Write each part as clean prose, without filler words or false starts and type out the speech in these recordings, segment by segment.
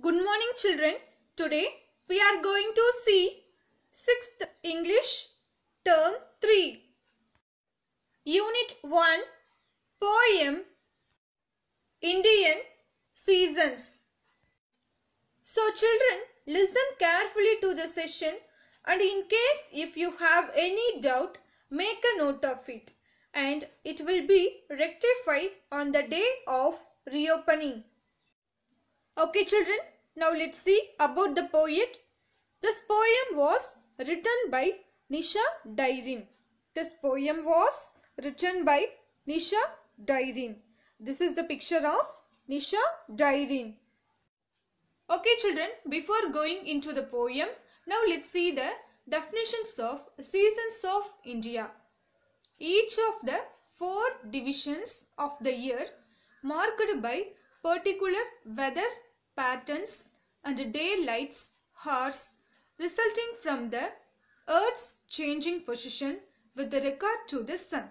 Good morning children. Today we are going to see 6th English Term 3 Unit 1 Poem Indian Seasons. So children, listen carefully to the session and in case if you have any doubt, make a note of it and it will be rectified on the day of reopening. Okay children, now let's see about the poet. This poem was written by Nisha Dairin. This poem was written by Nisha Dairin. This is the picture of Nisha Dairin. Okay children, before going into the poem, now let's see the definitions of seasons of India. Each of the 4 divisions of the year marked by particular weather patterns and daylight hours resulting from the earth's changing position with regard to the sun.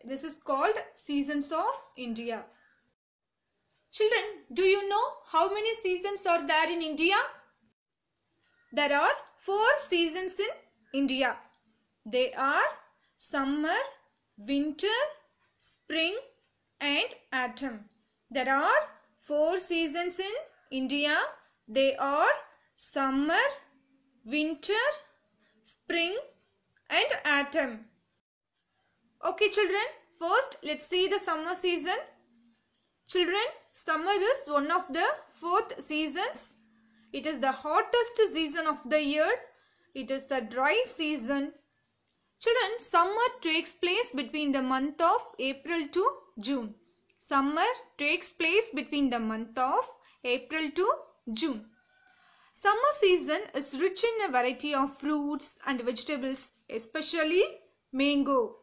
This is called seasons of India. Children, do you know how many seasons are there in India? There are 4 seasons in India. They are summer, winter, spring and autumn. There are 4 seasons in India. They are summer, winter, spring and autumn. Okay children, first let's see the summer season. Children, summer is one of the 4th seasons. It is the hottest season of the year. It is a dry season. Children, summer takes place between the month of April to June. Summer takes place between the month of April to June. Summer season is rich in a variety of fruits and vegetables, especially mango.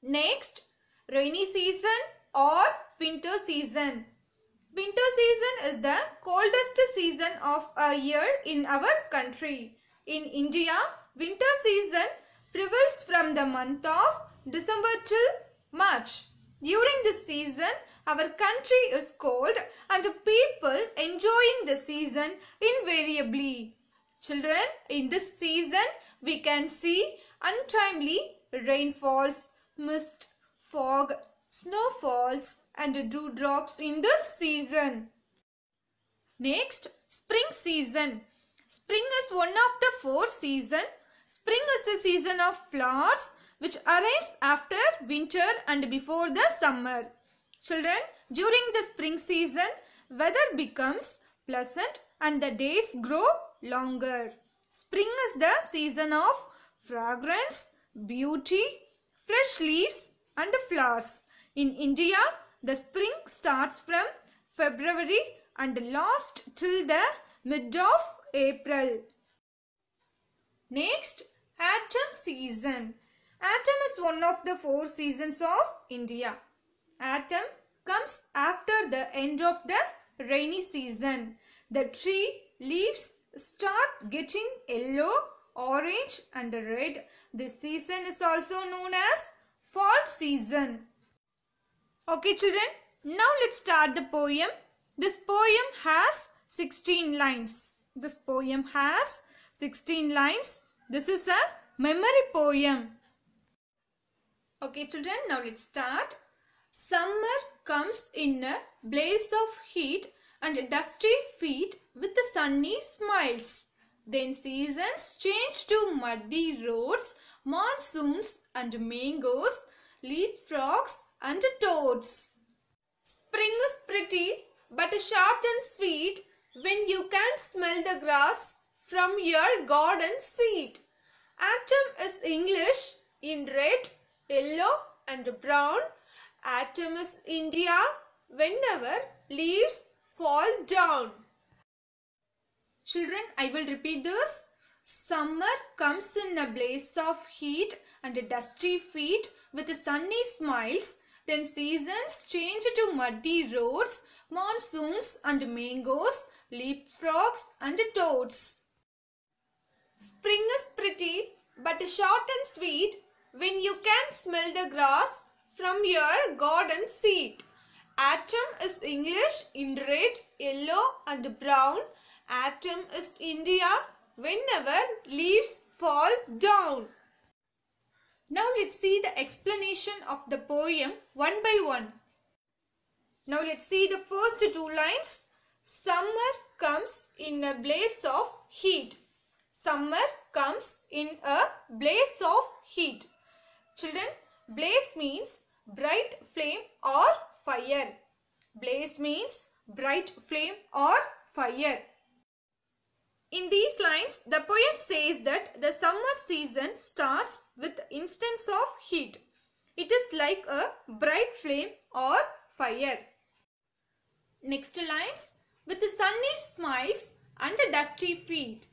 Next, rainy season or winter season. Winter season is the coldest season of a year in our country. In India, winter season prevails from the month of December till March. During this season, our country is cold and people enjoying the season invariably. Children, in this season, we can see untimely rainfalls, mist, fog, snowfalls and dewdrops in this season. Next, spring season. Spring is one of the 4 seasons. Spring is a season of flowers which arrives after winter and before the summer. Children, during the spring season, weather becomes pleasant and the days grow longer. Spring is the season of fragrance, beauty, fresh leaves and flowers. In India, the spring starts from February and lasts till the mid of April. Next, autumn season. Autumn is one of the 4 seasons of India. Autumn comes after the end of the rainy season. The tree leaves start getting yellow, orange and red. This season is also known as fall season. Okay children, now let's start the poem. This poem has 16 lines. This poem has 16 lines. This is a memory poem. Okay children, now let's start. Summer comes in a blaze of heat and dusty feet with the sunny smiles. Then seasons change to muddy roads, monsoons and mangoes, leapfrogs and toads. Spring is pretty but short and sweet when you can smell the grass from your garden seat. Autumn is English in red, yellow and brown. Autumn is India whenever leaves fall down. Children, I will repeat this. Summer comes in a blaze of heat and dusty feet with sunny smiles. Then seasons change to muddy roads, monsoons and mangoes, leapfrogs and toads. Spring is pretty but short and sweet when you can smell the grass from your garden seat. Autumn is English in red, yellow and brown. Autumn is India whenever leaves fall down. Now let's see the explanation of the poem one by one. Now let's see the first two lines. Summer comes in a blaze of heat. Summer comes in a blaze of heat. Children, blaze means bright flame or fire. Blaze means bright flame or fire. In these lines, the poet says that the summer season starts with instance of heat. It is like a bright flame or fire. Next lines, with the sunny smiles and dusty feet.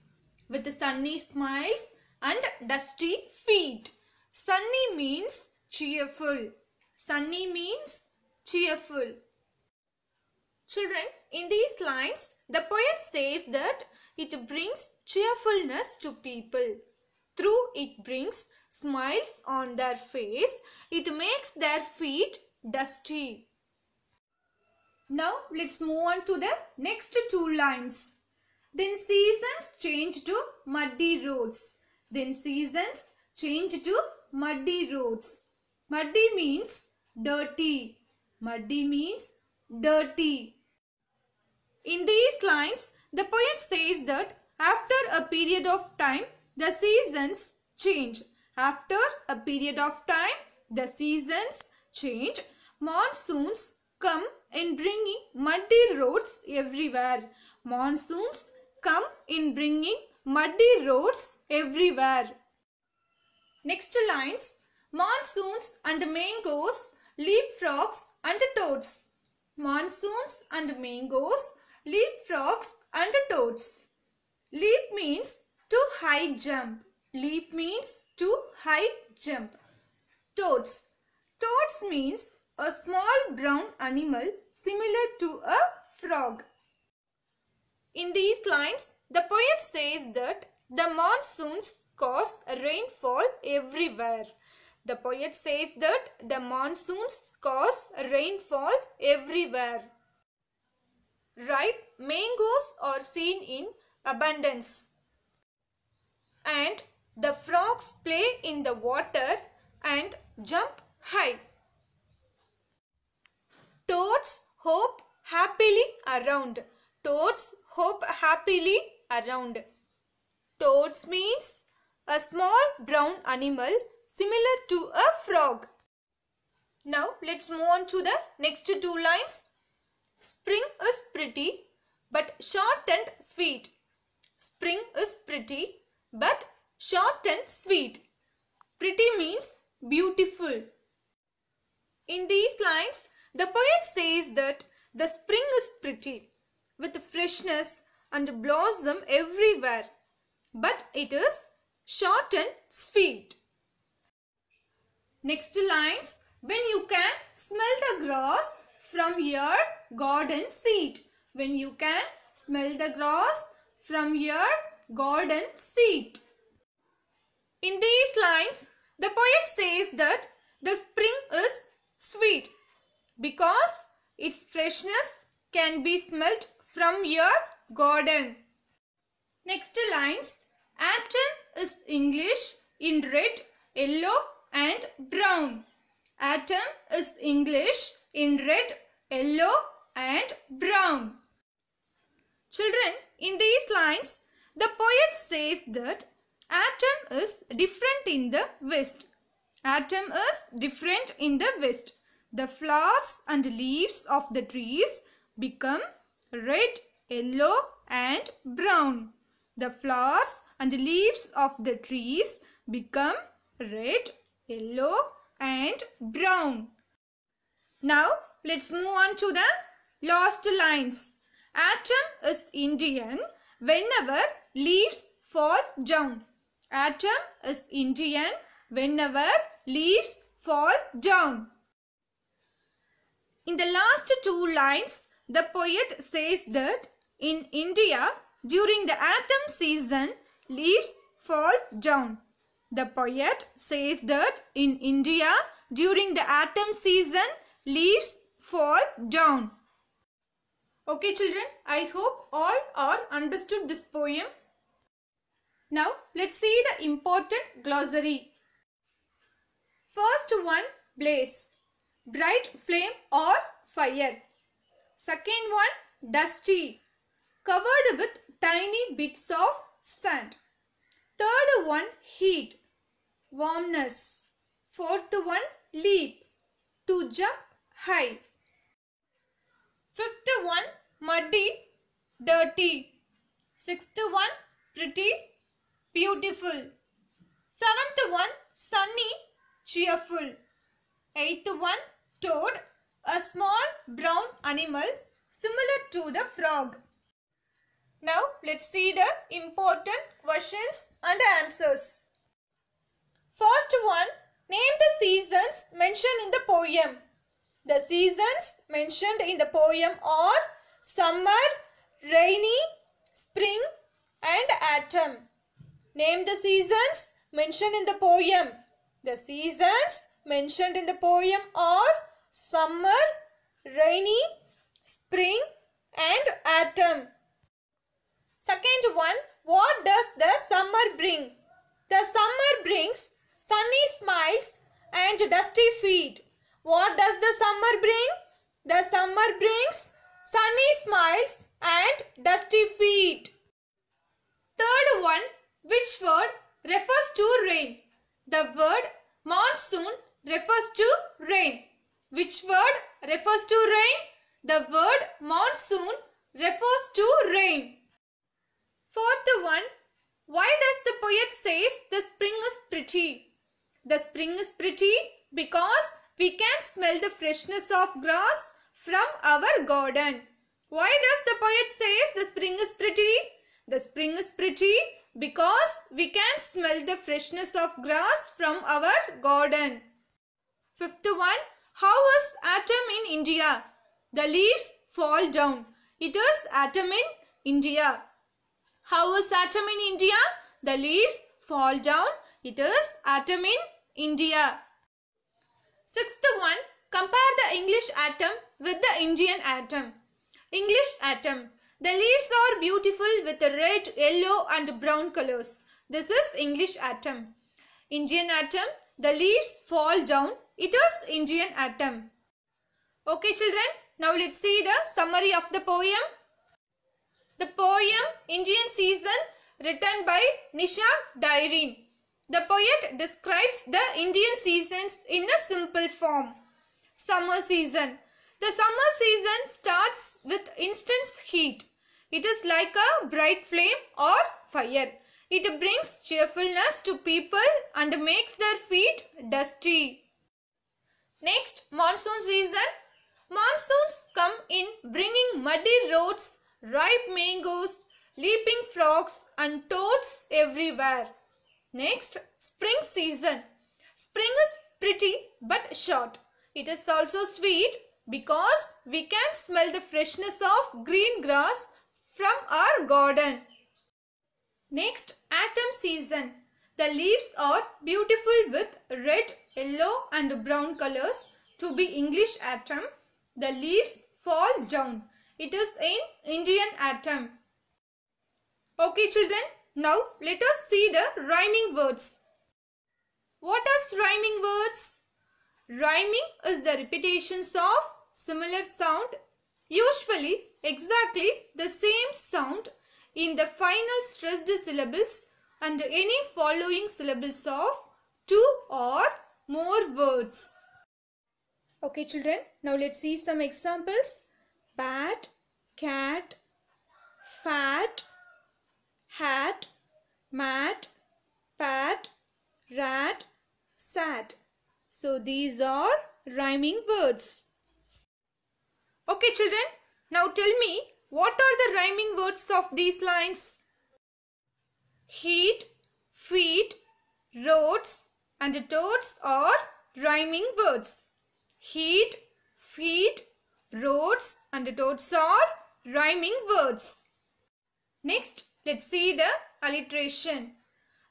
With the sunny smiles and dusty feet. Sunny means cheerful. Sunny means cheerful. Children, in these lines, the poet says that it brings cheerfulness to people. Through it brings smiles on their face. It makes their feet dusty. Now let's move on to the next two lines. Then seasons change to muddy roads. Then seasons change to muddy roads. Muddy means dirty. Muddy means dirty. In these lines, the poet says that after a period of time, the seasons change. After a period of time, the seasons change. Monsoons come in bringing muddy roads everywhere. Monsoons come in bringing muddy roads everywhere. Next lines, monsoons and mangoes, leapfrogs and toads. Monsoons and mangoes, leapfrogs and toads. Leap means to high jump. Leap means to high jump. Toads. Toads means a small brown animal similar to a frog. In these lines, the poet says that the monsoons cause rainfall everywhere. The poet says that the monsoons cause rainfall everywhere. Ripe mangoes are seen in abundance. And the frogs play in the water and jump high. Toads hop happily around. Toads hop happily around. Toads means a small brown animal similar to a frog. Now let's move on to the next two lines. Spring is pretty but short and sweet. Spring is pretty but short and sweet. Pretty means beautiful. In these lines, the poet says that the spring is pretty with freshness and blossom everywhere, but it is short and sweet. Next lines, when you can smell the grass from your garden seat. When you can smell the grass from your garden seat. In these lines, the poet says that the spring is sweet because its freshness can be smelt from your garden. Next lines, autumn is English in red, yellow and brown. Autumn is English in red, yellow and brown. Children, in these lines, the poet says that autumn is different in the west. Autumn is different in the west. The flowers and leaves of the trees become red, yellow and brown. The flowers and leaves of the trees become red, yellow and brown. Now let's move on to the last lines. Autumn is Indian whenever leaves fall down. Autumn is Indian whenever leaves fall down. In the last two lines, the poet says that in India, during the autumn season, leaves fall down. The poet says that in India, during the autumn season, leaves fall down. Okay children, I hope all are understood this poem. Now let's see the important glossary. First one, blaze, bright flame or fire. Second one, dusty, covered with tiny bits of sand. Third one, heat, warmness. Fourth one, leap, to jump high. Fifth one, muddy, dirty. Sixth one, pretty, beautiful. Seventh one, sunny, cheerful. Eighth one, toad, a small brown animal similar to the frog. Now let's see the important questions and answers. First one, name the seasons mentioned in the poem. The seasons mentioned in the poem are summer, rainy, spring and autumn. Name the seasons mentioned in the poem. The seasons mentioned in the poem are summer, rainy, spring and autumn. Second one, what does the summer bring? The summer brings sunny smiles and dusty feet. What does the summer bring? The summer brings sunny smiles and dusty feet. Third one, which word refers to rain? The word monsoon refers to rain. Which word refers to rain? The word monsoon refers to rain. Fourth one, why does the poet says the spring is pretty? The spring is pretty because we can smell the freshness of grass from our garden. Why does the poet says the spring is pretty? The spring is pretty because we can smell the freshness of grass from our garden. Fifth one, how is autumn in India? The leaves fall down. It is autumn in India. How is autumn in India? The leaves fall down. It is autumn in India. Sixth one, compare the English autumn with the Indian autumn. English autumn. The leaves are beautiful with red, yellow and brown colors. This is English autumn. Indian autumn. The leaves fall down. It is Indian autumn. Okay children, now let's see the summary of the poem. The poem Indian Season written by Nisha Daireen. The poet describes the Indian seasons in a simple form. Summer season. The summer season starts with intense heat. It is like a bright flame or fire. It brings cheerfulness to people and makes their feet dusty. Next, monsoon season. Monsoons come in bringing muddy roads, ripe mangoes, leaping frogs and toads everywhere. Next, spring season. Spring is pretty but short. It is also sweet because we can smell the freshness of green grass from our garden. Next, autumn season. The leaves are beautiful with red, yellow and brown colors. To be English autumn, the leaves fall down. It is in Indian autumn. Okay children, now let us see the rhyming words. What is rhyming words? Rhyming is the repetitions of similar sound, usually exactly the same sound in the final stressed syllables and any following syllables of two or more words. Okay children, now let's see some examples. Bat, cat, fat, hat, mat, pat, rat, sat. So these are rhyming words. Okay children, now tell me what are the rhyming words of these lines? Heat, feet, roads and toads are rhyming words. Heat, feet, roads and toads are rhyming words. Next, let's see the alliteration.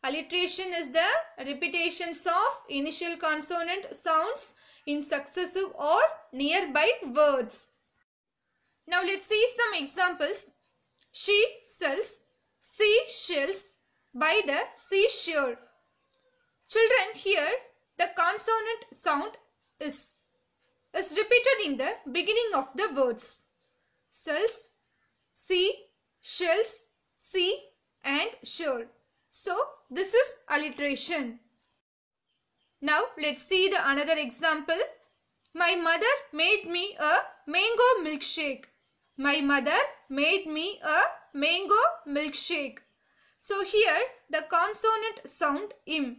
Alliteration is the repetitions of initial consonant sounds in successive or nearby words. Now let's see some examples. She sells seashells by the seashore. Children, here the consonant sound is repeated in the beginning of the words. Sells, sea, shells, sea and shore. So this is alliteration. Now let's see the another example. My mother made me a mango milkshake. My mother made me a mango milkshake. So here the consonant sound im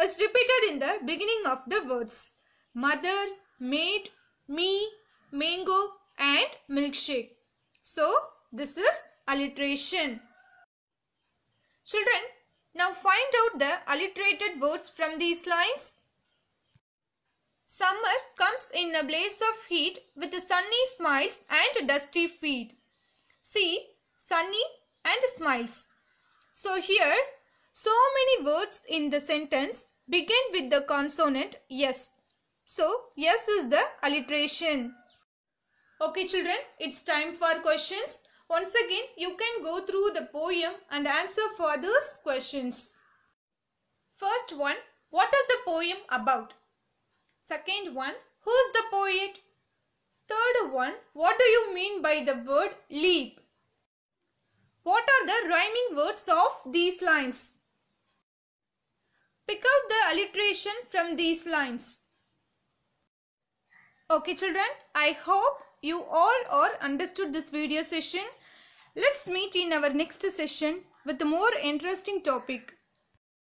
is repeated in the beginning of the words. Mother, made, me, mango and milkshake. So this is alliteration. Children, now find out the alliterated words from these lines. Summer comes in a blaze of heat with sunny smiles and dusty feet. See, sunny and smiles. So here, so many words in the sentence begin with the consonant yes. So, yes is the alliteration. Okay children, it's time for questions. Once again, you can go through the poem and answer for those questions. First one, what is the poem about? Second one, who is the poet? Third one, what do you mean by the word leap? What are the rhyming words of these lines? Pick out the alliteration from these lines. Okay children, I hope you all are understood this video session. Let's meet in our next session with a more interesting topic.